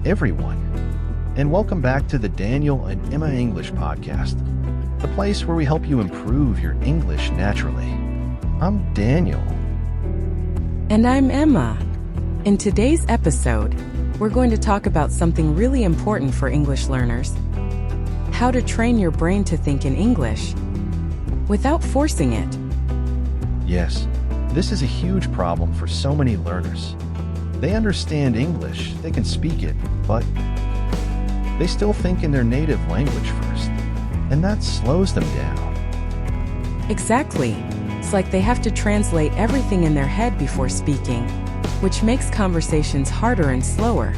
everyone, and welcome back to the Daniel and Emma English podcast, the place where we help you improve your English naturally. I'm Daniel. And I'm Emma. In today's episode, we're going to talk about something really important for English learners: how to train your brain to think in English without forcing it. Yes, this is a huge problem for so many learners. They understand English, they can speak it, but they still think in their native language first, and that slows them down. Exactly. It's like they have to translate everything in their head before speaking, which makes conversations harder and slower.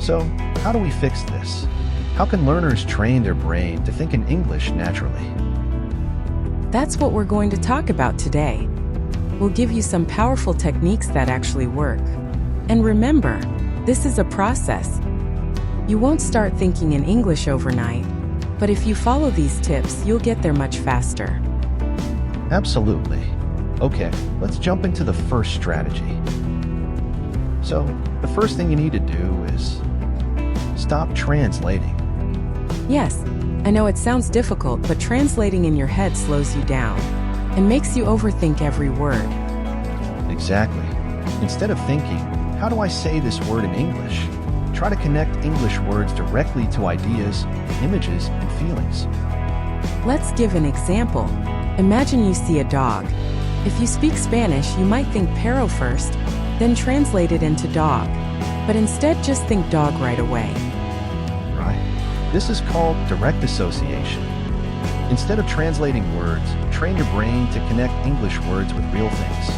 So, how do we fix this? How can learners train their brain to think in English naturally? That's what we're going to talk about today. We'll give you some powerful techniques that actually work. And remember, this is a process. You won't start thinking in English overnight, but if you follow these tips, you'll get there much faster. Absolutely. Okay, let's jump into the first strategy. So, the first thing you need to do is stop translating. Yes, I know it sounds difficult, but translating in your head slows you down and makes you overthink every word. Exactly. Instead of thinking, how do I say this word in English? Try to connect English words directly to ideas, images, and feelings. Let's give an example. Imagine you see a dog. If you speak Spanish, you might think perro first, then translate it into dog. But instead, just think dog right away. Right. This is called direct association. Instead of translating words, train your brain to connect English words with real things.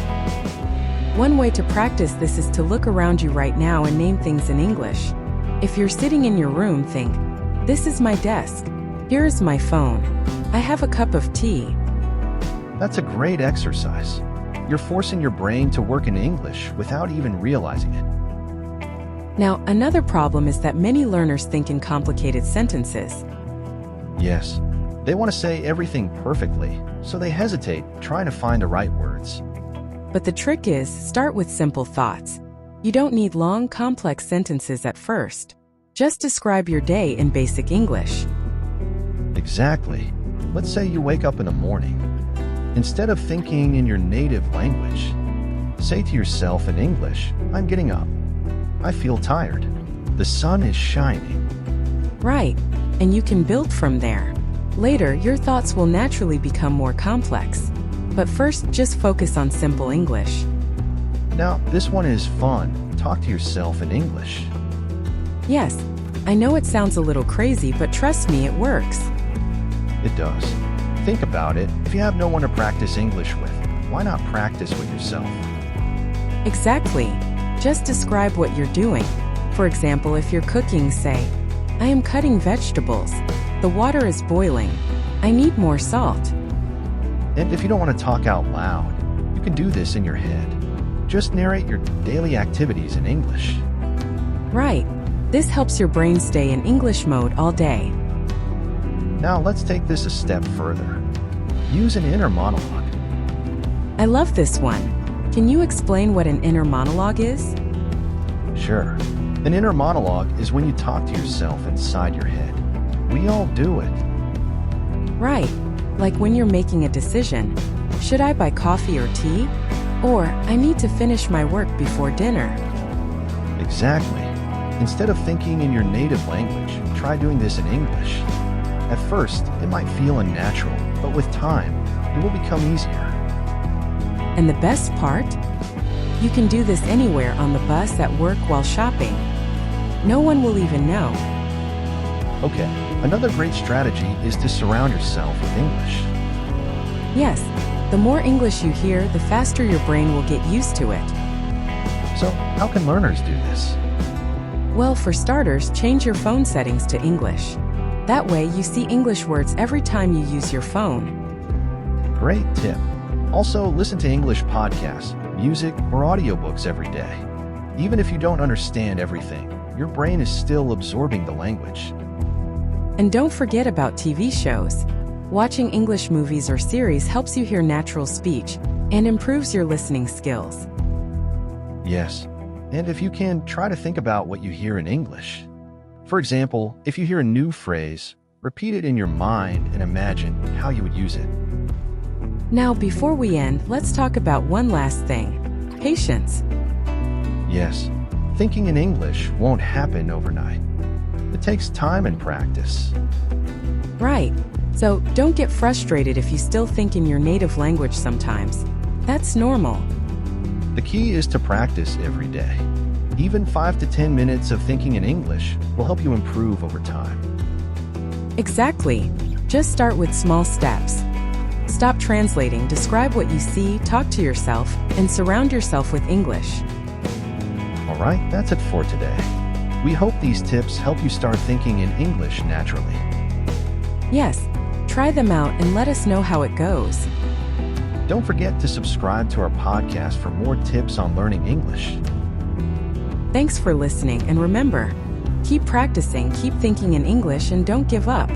One way to practice this is to look around you right now and name things in English. If you're sitting in your room, think, "This is my desk. Here is my phone. I have a cup of tea." That's a great exercise. You're forcing your brain to work in English without even realizing it. Now, another problem is that many learners think in complicated sentences. Yes, they want to say everything perfectly, so they hesitate trying to find the right words. But the trick is, start with simple thoughts. You don't need long, complex sentences at first. Just describe your day in basic English. Exactly. Let's say you wake up in the morning. Instead of thinking in your native language, say to yourself in English, "I'm getting up. I feel tired. The sun is shining." Right, and you can build from there. Later, your thoughts will naturally become more complex. But first, just focus on simple English. Now, this one is fun. Talk to yourself in English. Yes, I know it sounds a little crazy, but trust me, it works. It does. Think about it. If you have no one to practice English with, why not practice with yourself? Exactly. Just describe what you're doing. For example, if you're cooking, say, "I am cutting vegetables. The water is boiling. I need more salt." And if you don't want to talk out loud, you can do this in your head. Just narrate your daily activities in English. Right. This helps your brain stay in English mode all day. Now let's take this a step further. Use an inner monologue. I love this one. Can you explain what an inner monologue is? Sure. An inner monologue is when you talk to yourself inside your head. We all do it. Right. Like when you're making a decision. Should I buy coffee or tea? Or, I need to finish my work before dinner. Exactly. Instead of thinking in your native language, try doing this in English. At first, it might feel unnatural, but with time, it will become easier. And the best part? You can do this anywhere, on the bus, at work, while shopping. No one will even know. Okay, another great strategy is to surround yourself with English. Yes, the more English you hear, the faster your brain will get used to it. So, how can learners do this? Well, for starters, change your phone settings to English. That way, you see English words every time you use your phone. Great tip. Also, listen to English podcasts, music, or audiobooks every day. Even if you don't understand everything, your brain is still absorbing the language. And don't forget about TV shows. Watching English movies or series helps you hear natural speech and improves your listening skills. Yes, And if you can, try to think about what you hear in English. For example, if you hear a new phrase, repeat it in your mind and imagine how you would use it. Now, before we end, let's talk about one last thing: patience. Yes, thinking in English won't happen overnight. It takes time and practice. Right. So don't get frustrated if you still think in your native language sometimes. That's normal. The key is to practice every day. Even 5 to 10 minutes of thinking in English will help you improve over time. Exactly. Just start with small steps. Stop translating, describe what you see, talk to yourself, and surround yourself with English. All right, that's it for today. We hope these tips help you start thinking in English naturally. Yes, try them out and let us know how it goes. Don't forget to subscribe to our podcast for more tips on learning English. Thanks for listening, and remember, keep practicing, keep thinking in English, and don't give up.